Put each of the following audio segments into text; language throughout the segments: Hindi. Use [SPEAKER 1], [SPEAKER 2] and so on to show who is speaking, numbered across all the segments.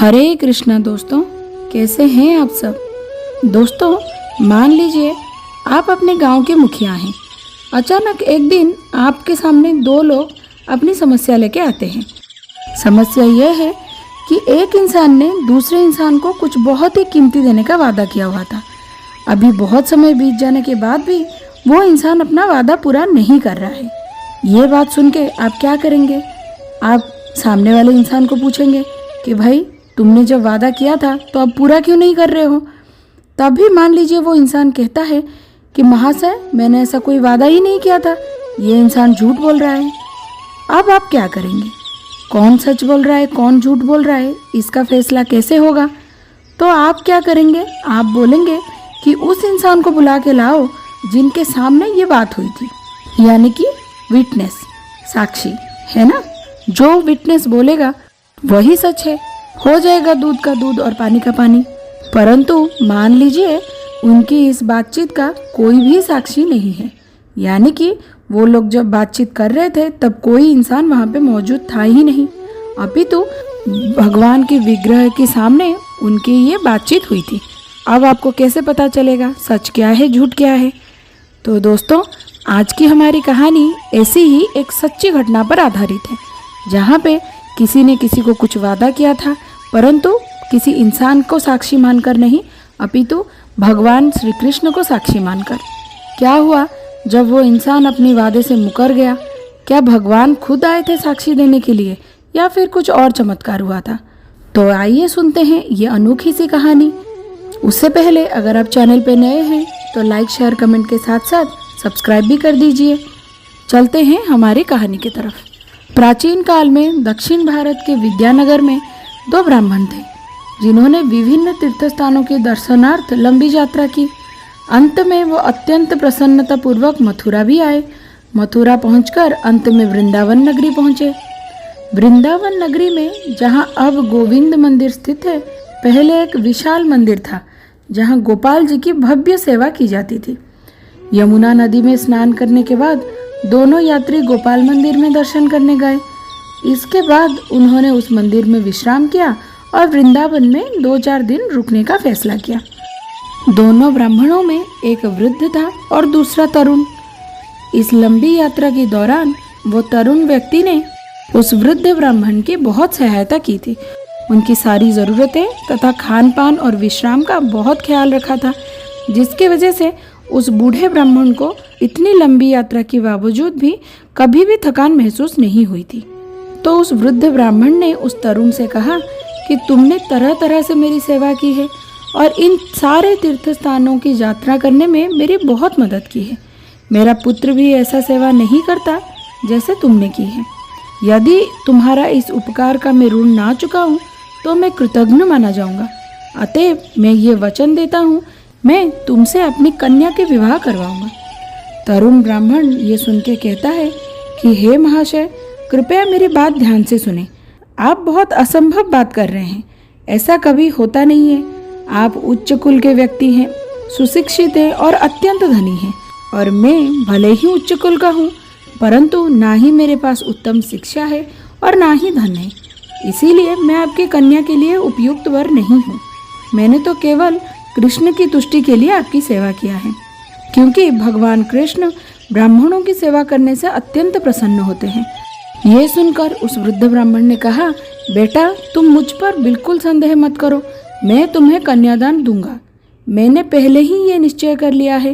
[SPEAKER 1] हरे कृष्णा दोस्तों, कैसे हैं आप सब। दोस्तों, मान लीजिए आप अपने गांव के मुखिया हैं। अचानक एक दिन आपके सामने दो लोग अपनी समस्या लेके आते हैं। समस्या यह है कि एक इंसान ने दूसरे इंसान को कुछ बहुत ही कीमती देने का वादा किया हुआ था। अभी बहुत समय बीत जाने के बाद भी वो इंसान अपना वादा पूरा नहीं कर रहा है। ये बात सुन के आप क्या करेंगे? आप सामने वाले इंसान को पूछेंगे कि भाई, तुमने जब वादा किया था तो अब पूरा क्यों नहीं कर रहे हो। तभी मान लीजिए वो इंसान कहता है कि महाशय, मैंने ऐसा कोई वादा ही नहीं किया था, ये इंसान झूठ बोल रहा है। अब आप क्या करेंगे? कौन सच बोल रहा है, कौन झूठ बोल रहा है, इसका फैसला कैसे होगा? तो आप क्या करेंगे? आप बोलेंगे कि उस इंसान को बुला के लाओ जिनके सामने ये बात हुई थी, यानी कि विटनेस, साक्षी, है ना। जो विटनेस बोलेगा वही सच है, हो जाएगा दूध का दूध और पानी का पानी। परंतु मान लीजिए उनकी इस बातचीत का कोई भी साक्षी नहीं है, यानी कि वो लोग जब बातचीत कर रहे थे तब कोई इंसान वहाँ पे मौजूद था ही नहीं, अपितु भगवान के विग्रह के सामने उनकी ये बातचीत हुई थी। अब आपको कैसे पता चलेगा सच क्या है, झूठ क्या है? तो दोस्तों, आज की हमारी कहानी ऐसी ही एक सच्ची घटना पर आधारित है, जहाँ पे किसी ने किसी को कुछ वादा किया था, परंतु किसी इंसान को साक्षी मानकर नहीं, अपितु भगवान श्री कृष्ण को साक्षी मानकर। क्या हुआ जब वो इंसान अपने वादे से मुकर गया? क्या भगवान खुद आए थे साक्षी देने के लिए, या फिर कुछ और चमत्कार हुआ था? तो आइए सुनते हैं ये अनोखी सी कहानी। उससे पहले अगर आप चैनल पे नए हैं तो लाइक, शेयर, कमेंट के साथ साथ सब्सक्राइब भी कर दीजिए। चलते हैं हमारी कहानी की तरफ। प्राचीन काल में दक्षिण भारत के विद्यानगर में दो ब्राह्मण थे, जिन्होंने विभिन्न तीर्थ स्थानों के दर्शनार्थ लंबी यात्रा की। अंत में वो अत्यंत प्रसन्नता पूर्वक मथुरा भी आए। मथुरा पहुंचकर अंत में वृंदावन नगरी पहुंचे। वृंदावन नगरी में, जहां अब गोविंद मंदिर स्थित है, पहले एक विशाल मंदिर था, जहां गोपाल जी की भव्य सेवा की जाती थी। यमुना नदी में स्नान करने के बाद दोनों यात्री गोपाल मंदिर में दर्शन करने गए। इसके बाद उन्होंने उस मंदिर में विश्राम किया और वृंदावन में 2-4 दिन रुकने का फैसला किया। दोनों ब्राह्मणों में एक वृद्ध था और दूसरा तरुण। इस लंबी यात्रा के दौरान वो तरुण व्यक्ति ने उस वृद्ध ब्राह्मण की बहुत सहायता की थी। उनकी सारी ज़रूरतें तथा खान पान और विश्राम का बहुत ख्याल रखा था, जिसकी वजह से उस बूढ़े ब्राह्मण को इतनी लंबी यात्रा के बावजूद भी कभी भी थकान महसूस नहीं हुई थी। तो उस वृद्ध ब्राह्मण ने उस तरुण से कहा कि तुमने तरह तरह से मेरी सेवा की है और इन सारे तीर्थ स्थानों की यात्रा करने में मेरी बहुत मदद की है। मेरा पुत्र भी ऐसा सेवा नहीं करता जैसे तुमने की है। यदि तुम्हारा इस उपकार का मैं ऋण ना चुकाऊं तो मैं कृतज्ञ माना जाऊंगा। अतएव मैं ये वचन देता हूँ, मैं तुमसे अपनी कन्या के विवाह करवाऊंगा। तरुण ब्राह्मण ये सुन के कहता है कि हे महाशय, कृपया मेरी बात ध्यान से सुने। आप बहुत असंभव बात कर रहे हैं, ऐसा कभी होता नहीं है। आप उच्च कुल के व्यक्ति हैं, सुशिक्षित हैं और अत्यंत धनी हैं, और मैं भले ही उच्च कुल का हूँ, परंतु ना ही मेरे पास उत्तम शिक्षा है और ना ही धन है। इसीलिए मैं आपकी कन्या के लिए उपयुक्त वर नहीं हूँ। मैंने तो केवल कृष्ण की तुष्टि के लिए आपकी सेवा किया है, क्योंकि भगवान कृष्ण ब्राह्मणों की सेवा करने से अत्यंत प्रसन्न होते हैं। ये सुनकर उस वृद्ध ब्राह्मण ने कहा, बेटा, तुम मुझ पर बिल्कुल संदेह मत करो, मैं तुम्हें कन्यादान दूंगा। मैंने पहले ही ये निश्चय कर लिया है।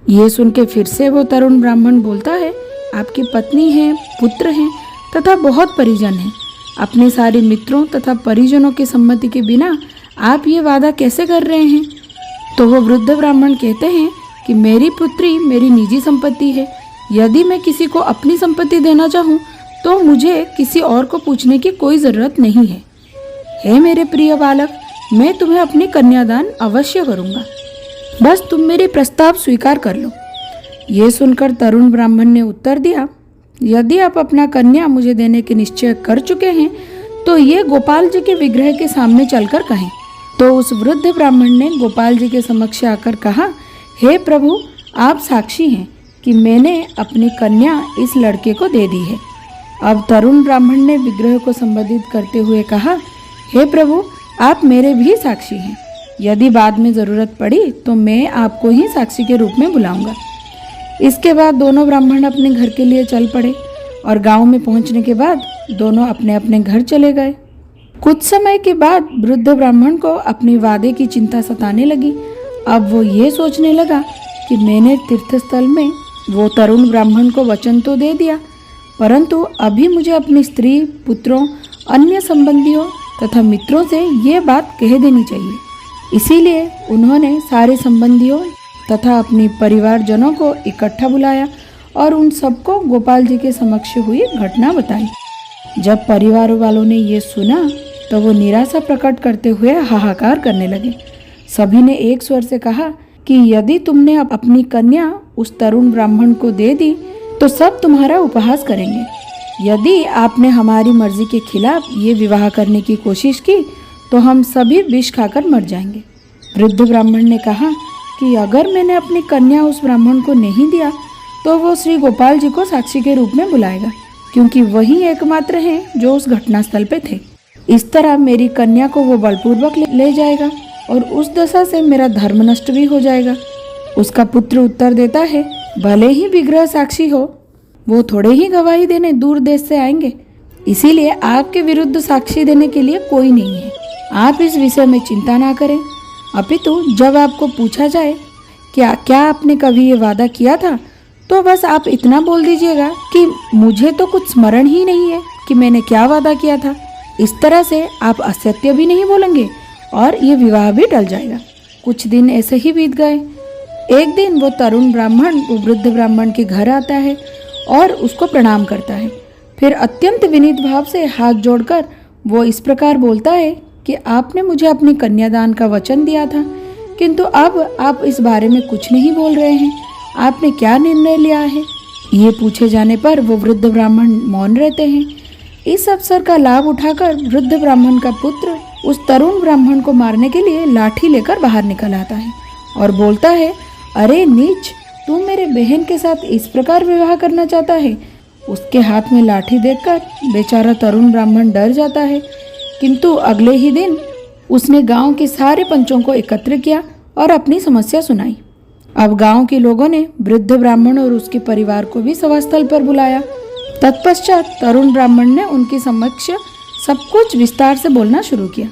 [SPEAKER 1] ये सुन के फिर से वो तरुण ब्राह्मण बोलता है, आपकी पत्नी है, पुत्र हैं तथा बहुत परिजन हैं। अपने सारे मित्रों तथा परिजनों की सम्मति के बिना आप ये वादा कैसे कर रहे हैं? तो वो वृद्ध ब्राह्मण कहते हैं कि मेरी पुत्री मेरी निजी संपत्ति है। यदि मैं किसी को अपनी संपत्ति देना चाहूँ तो मुझे किसी और को पूछने की कोई ज़रूरत नहीं है। हे मेरे प्रिय बालक, मैं तुम्हें अपनी कन्यादान अवश्य करूँगा, बस तुम मेरी प्रस्ताव स्वीकार कर लो। ये सुनकर तरुण ब्राह्मण ने उत्तर दिया, यदि आप अपना कन्या मुझे देने के निश्चय कर चुके हैं तो ये गोपाल जी के विग्रह के सामने चलकर कहें। तो उस वृद्ध ब्राह्मण ने गोपाल जी के समक्ष आकर कहा, हे प्रभु, आप साक्षी हैं कि मैंने अपनी कन्या इस लड़के को दे दी है। अब तरुण ब्राह्मण ने विग्रह को संबोधित करते हुए कहा, हे प्रभु, आप मेरे भी साक्षी हैं। यदि बाद में ज़रूरत पड़ी तो मैं आपको ही साक्षी के रूप में बुलाऊंगा। इसके बाद दोनों ब्राह्मण अपने घर के लिए चल पड़े और गांव में पहुंचने के बाद दोनों अपने अपने घर चले गए। कुछ समय के बाद वृद्ध ब्राह्मण को अपने वादे की चिंता सताने लगी। अब वो ये सोचने लगा कि मैंने तीर्थस्थल में वो तरुण ब्राह्मण को वचन तो दे दिया, परंतु अभी मुझे अपनी स्त्री, पुत्रों, अन्य संबंधियों तथा मित्रों से ये बात कह देनी चाहिए। इसीलिए उन्होंने सारे संबंधियों तथा अपने परिवारजनों को इकट्ठा बुलाया और उन सबको गोपाल जी के समक्ष हुई घटना बताई। जब परिवार वालों ने ये सुना तो वो निराशा प्रकट करते हुए हाहाकार करने लगे। सभी ने एक स्वर से कहा कि यदि तुमने अपनी कन्या उस तरुण ब्राह्मण को दे दी तो सब तुम्हारा उपहास करेंगे। यदि आपने हमारी मर्जी के खिलाफ ये विवाह करने की कोशिश की तो हम सभी विष खाकर मर जाएंगे। वृद्ध ब्राह्मण ने कहा कि अगर मैंने अपनी कन्या उस ब्राह्मण को नहीं दिया तो वो श्री गोपाल जी को साक्षी के रूप में बुलाएगा, क्योंकि वही एकमात्र हैं जो उस घटनास्थल पे थे। इस तरह मेरी कन्या को वो बलपूर्वक ले जाएगा और उस दशा से मेरा धर्म नष्ट भी हो जाएगा। उसका पुत्र उत्तर देता है, भले ही विग्रह साक्षी हो, वो थोड़े ही गवाही देने दूर देश से आएंगे, इसीलिए आपके विरुद्ध साक्षी देने के लिए कोई नहीं है। आप इस विषय में चिंता ना करें, अपितु जब आपको पूछा जाए क्या आपने कभी ये वादा किया था तो बस आप इतना बोल दीजिएगा कि मुझे तो कुछ स्मरण ही नहीं है कि मैंने क्या वादा किया था। इस तरह से आप असत्य भी नहीं बोलेंगे और ये विवाह भी टल जाएगा। कुछ दिन ऐसे ही बीत गए। एक दिन वो तरुण ब्राह्मण वो वृद्ध ब्राह्मण के घर आता है और उसको प्रणाम करता है। फिर अत्यंत विनीत भाव से हाथ जोड़कर वो इस प्रकार बोलता है कि आपने मुझे अपनी कन्यादान का वचन दिया था, किंतु अब आप इस बारे में कुछ नहीं बोल रहे हैं। आपने क्या निर्णय लिया है? ये पूछे जाने पर वो वृद्ध ब्राह्मण मौन रहते हैं। इस अवसर का लाभ उठाकर वृद्ध ब्राह्मण का पुत्र उस तरुण ब्राह्मण को मारने के लिए लाठी लेकर बाहर निकल आता है और बोलता है, अरे नीच, तू मेरे बहन के साथ इस प्रकार विवाह करना चाहता है। उसके हाथ में लाठी देखकर बेचारा तरुण ब्राह्मण डर जाता है, किंतु अगले ही दिन उसने गांव के सारे पंचों को एकत्र किया और अपनी समस्या सुनाई। अब गांव के लोगों ने वृद्ध ब्राह्मण और उसके परिवार को भी सभास्थल पर बुलाया। तत्पश्चात तरुण ब्राह्मण ने उनके समक्ष सब कुछ विस्तार से बोलना शुरू किया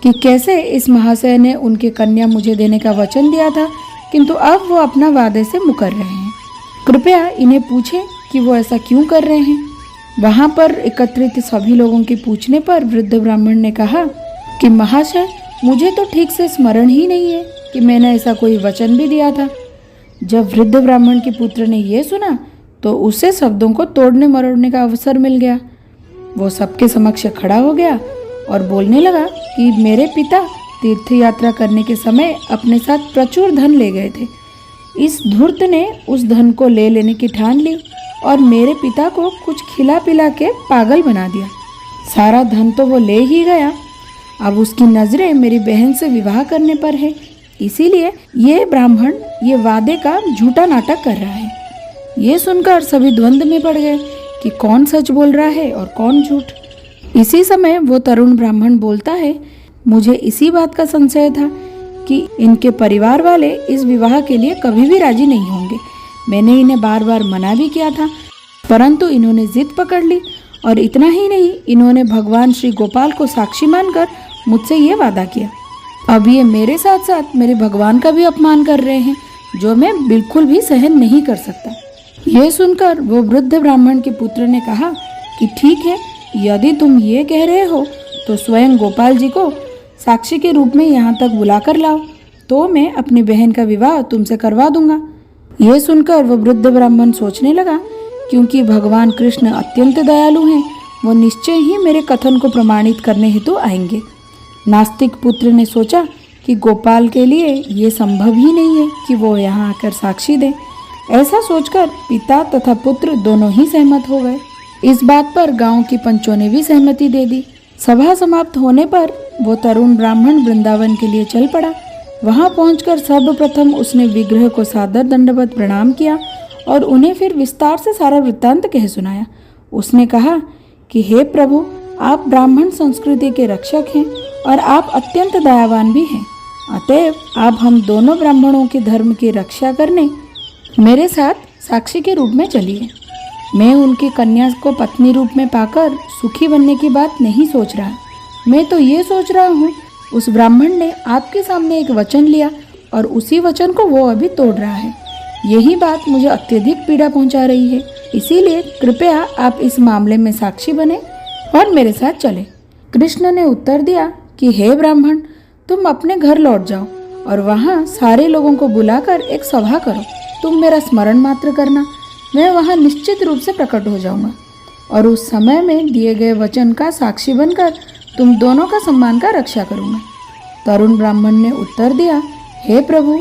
[SPEAKER 1] कि कैसे इस महाशय ने उनके कन्या मुझे देने का वचन दिया था, किंतु अब वो अपना वादे से मुकर रहे हैं। कृपया इन्हें पूछें कि वो ऐसा क्यों कर रहे हैं। वहाँ पर एकत्रित सभी लोगों के पूछने पर वृद्ध ब्राह्मण ने कहा कि महाशय, मुझे तो ठीक से स्मरण ही नहीं है कि मैंने ऐसा कोई वचन भी दिया था। जब वृद्ध ब्राह्मण के पुत्र ने यह सुना तो उसे शब्दों को तोड़ने मरोड़ने का अवसर मिल गया। वो सबके समक्ष खड़ा हो गया और बोलने लगा कि मेरे पिता तीर्थ यात्रा करने के समय अपने साथ प्रचुर धन ले गए थे। इस धूर्त ने उस धन को ले लेने की ठान ली और मेरे पिता को कुछ खिला पिला के पागल बना दिया। सारा धन तो वो ले ही गया, अब उसकी नज़रें मेरी बहन से विवाह करने पर है, इसीलिए ये ब्राह्मण ये वादे का झूठा नाटक कर रहा है। ये सुनकर सभी द्वंद्व में पड़ गए कि कौन सच बोल रहा है और कौन झूठ। इसी समय वो तरुण ब्राह्मण बोलता है, मुझे इसी बात का संशय था कि इनके परिवार वाले इस विवाह के लिए कभी भी राजी नहीं होंगे। मैंने इन्हें बार बार मना भी किया था, परंतु इन्होंने जिद पकड़ ली और इतना ही नहीं, इन्होंने भगवान श्री गोपाल को साक्षी मानकर मुझसे ये वादा किया। अब ये मेरे साथ साथ मेरे भगवान का भी अपमान कर रहे हैं, जो मैं बिल्कुल भी सहन नहीं कर सकता। यह सुनकर वो वृद्ध ब्राह्मण के पुत्र ने कहा कि ठीक है, यदि तुम ये कह रहे हो तो स्वयं गोपाल जी को साक्षी के रूप में यहाँ तक बुलाकर लाओ, तो मैं अपनी बहन का विवाह तुमसे करवा दूंगा। यह सुनकर वो वृद्ध ब्राह्मण सोचने लगा, क्योंकि भगवान कृष्ण अत्यंत दयालु हैं, वो निश्चय ही मेरे कथन को प्रमाणित करने हेतु आएंगे। नास्तिक पुत्र ने सोचा कि गोपाल के लिए ये संभव ही नहीं है कि वो यहाँ आकर साक्षी दे। ऐसा सोचकर पिता तथा पुत्र दोनों ही सहमत हो गए। इस बात पर गांव की पंचों ने भी सहमति दे दी। सभा समाप्त होने पर वो तरुण ब्राह्मण वृंदावन के लिए चल पड़ा। वहां पहुंचकर सर्वप्रथम उसने विग्रह को सादर दंडवत प्रणाम किया और उन्हें फिर विस्तार से सारा वृत्तांत कह सुनाया। उसने कहा कि हे प्रभु, आप ब्राह्मण संस्कृति के रक्षक हैं और आप अत्यंत दयावान भी हैं। अतएव आप हम दोनों ब्राह्मणों के धर्म की रक्षा करने मेरे साथ साक्षी के रूप में चलिए। मैं उनकी कन्या को पत्नी रूप में पाकर सुखी बनने की बात नहीं सोच रहा। मैं तो ये सोच रहा हूँ, उस ब्राह्मण ने आपके सामने एक वचन लिया और उसी वचन को वो अभी तोड़ रहा है। यही बात मुझे अत्यधिक पीड़ा पहुंचा रही है। इसीलिए कृपया आप इस मामले में साक्षी बने और मेरे साथ चले। कृष्ण ने उत्तर दिया कि हे ब्राह्मण, तुम अपने घर लौट जाओ और वहाँ सारे लोगों को बुलाकर एक सभा करो। तुम मेरा स्मरण मात्र करना, मैं वहाँ निश्चित रूप से प्रकट हो जाऊँगा और उस समय में दिए गए वचन का साक्षी बनकर तुम दोनों का सम्मान का रक्षा करूँगा। तरुण ब्राह्मण ने उत्तर दिया, हे प्रभु,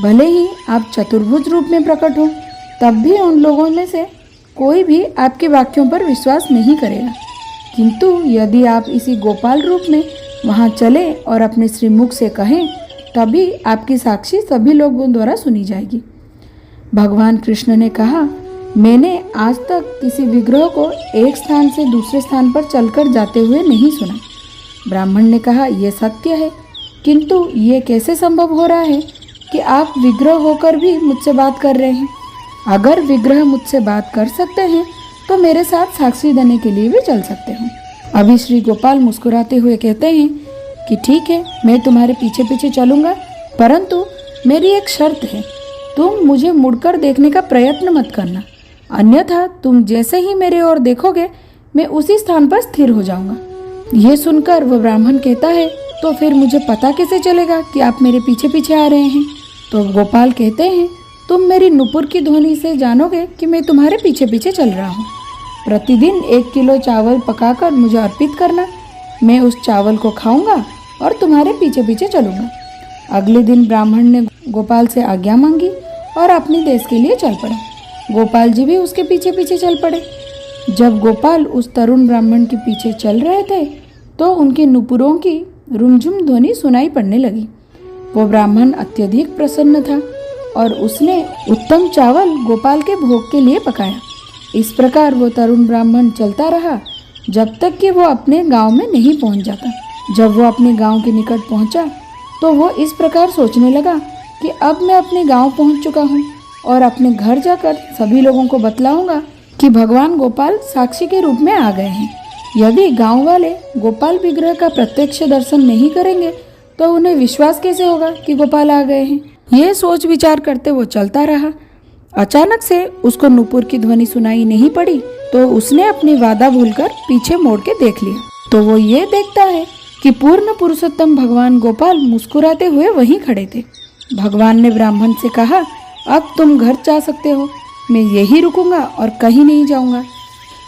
[SPEAKER 1] भले ही आप चतुर्भुज रूप में प्रकट हो, तब भी उन लोगों में से कोई भी आपके वाक्यों पर विश्वास नहीं करेगा। किंतु यदि आप इसी गोपाल रूप में वहाँ चले और अपने श्रीमुख से कहें, तभी आपकी साक्षी सभी लोगों द्वारा सुनी जाएगी। भगवान कृष्ण ने कहा, मैंने आज तक किसी विग्रह को एक स्थान से दूसरे स्थान पर चलकर जाते हुए नहीं सुना। ब्राह्मण ने कहा, यह सत्य है, किंतु ये कैसे संभव हो रहा है कि आप विग्रह होकर भी मुझसे बात कर रहे हैं? अगर विग्रह मुझसे बात कर सकते हैं तो मेरे साथ साक्षी देने के लिए भी चल सकते हैं। अभी श्री गोपाल मुस्कुराते हुए कहते हैं कि ठीक है, मैं तुम्हारे पीछे पीछे चलूँगा, परंतु मेरी एक शर्त है, तुम मुझे मुड़कर देखने का प्रयत्न मत करना, अन्यथा तुम जैसे ही मेरे ओर देखोगे मैं उसी स्थान पर स्थिर हो जाऊंगा। ये सुनकर वह ब्राह्मण कहता है, तो फिर मुझे पता कैसे चलेगा कि आप मेरे पीछे पीछे आ रहे हैं? तो गोपाल कहते हैं, तुम मेरी नुपुर की ध्वनि से जानोगे कि मैं तुम्हारे पीछे पीछे चल रहा हूँ। प्रतिदिन 1 किलो चावल पकाकर मुझे अर्पित करना, मैं उस चावल को खाऊंगा और तुम्हारे पीछे पीछे चलूँगा। अगले दिन ब्राह्मण ने गोपाल से आज्ञा मांगी और अपने देश के लिए चल पड़ा। गोपाल जी भी उसके पीछे पीछे चल पड़े। जब गोपाल उस तरुण ब्राह्मण के पीछे चल रहे थे तो उनके नुपुरों की रुमझुम ध्वनि सुनाई पड़ने लगी। वो ब्राह्मण अत्यधिक प्रसन्न था और उसने उत्तम चावल गोपाल के भोग के लिए पकाया। इस प्रकार वो तरुण ब्राह्मण चलता रहा जब तक कि वो अपने गांव में नहीं पहुंच जाता। जब वो अपने गांव के निकट पहुंचा तो वो इस प्रकार सोचने लगा कि अब मैं अपने गांव पहुंच चुका हूं और अपने घर जाकर सभी लोगों को बतलाऊंगा कि भगवान गोपाल साक्षी के रूप में आ गए हैं। यदि गांव वाले गोपाल विग्रह का प्रत्यक्ष दर्शन नहीं करेंगे तो उन्हें विश्वास कैसे होगा कि गोपाल आ गए हैं? ये सोच विचार करते वो चलता रहा। अचानक से उसको नुपुर की ध्वनि सुनाई नहीं पड़ी तो उसने अपनी वादा भूलकर पीछे मोड़ के देख लिया। तो वो ये देखता है कि पूर्ण पुरुषोत्तम भगवान गोपाल मुस्कुराते हुए वहीं खड़े थे। भगवान ने ब्राह्मण से कहा, अब तुम घर जा सकते हो, मैं यहीं रुकूंगा और कहीं नहीं जाऊंगा।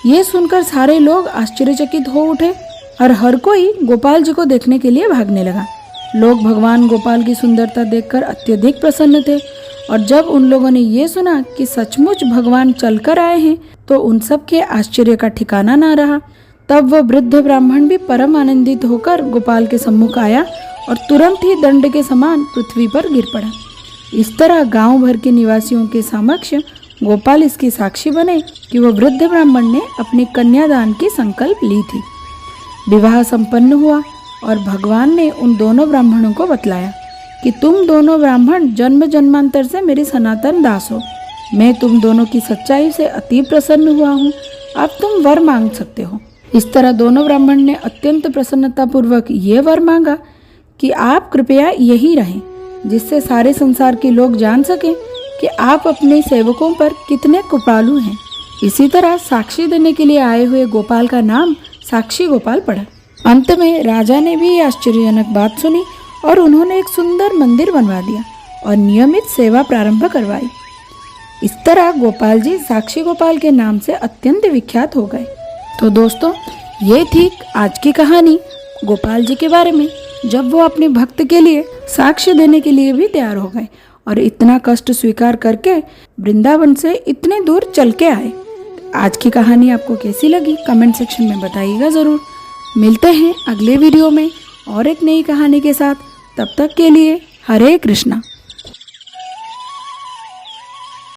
[SPEAKER 1] ये सुनकर सारे लोग आश्चर्यचकित हो उठे और हर कोई गोपाल जी को देखने के लिए भागने लगा। लोग भगवान गोपाल की सुंदरता देखकर अत्यधिक प्रसन्न थे और जब उन लोगों ने ये सुना कि सचमुच भगवान चलकर आए हैं तो उन सब के आश्चर्य का ठिकाना ना रहा। तब वह वृद्ध ब्राह्मण भी परम आनंदित होकर गोपाल के सम्मुख आया और तुरंत ही दंड के समान पृथ्वी पर गिर पड़ा। इस तरह गांव भर के निवासियों के समक्ष गोपाल इसकी साक्षी बने कि वह वृद्ध ब्राह्मण ने अपनी कन्यादान की संकल्प ली थी। विवाह संपन्न हुआ और भगवान ने उन दोनों ब्राह्मणों को बतलाया कि तुम दोनों ब्राह्मण जन्म जन्मांतर से मेरी सनातन दास हो। मैं तुम दोनों की सच्चाई से अति प्रसन्न हुआ हूँ, अब तुम वर मांग सकते हो। इस तरह दोनों ब्राह्मण ने अत्यंत प्रसन्नतापूर्वक ये वर मांगा कि आप कृपया यही रहें, जिससे सारे संसार के लोग जान सकें कि आप अपने सेवकों पर कितने कृपालु हैं। इसी तरह साक्षी देने के लिए आए हुए गोपाल का नाम साक्षी गोपाल पड़ा। अंत में राजा ने भी आश्चर्यजनक बात सुनी और उन्होंने एक सुंदर मंदिर बनवा दिया और नियमित सेवा प्रारंभ करवाई। इस तरह गोपाल जी साक्षी गोपाल के नाम से अत्यंत विख्यात हो गए। तो दोस्तों, ये थी आज की कहानी गोपाल जी के बारे में, जब वो अपने भक्त के लिए साक्ष्य देने के लिए भी तैयार हो गए और इतना कष्ट स्वीकार करके वृंदावन से इतने दूर चल के आए। आज की कहानी आपको कैसी लगी कमेंट सेक्शन में बताइएगा ज़रूर। मिलते हैं अगले वीडियो में और एक नई कहानी के साथ। तब तक के लिए हरे कृष्णा।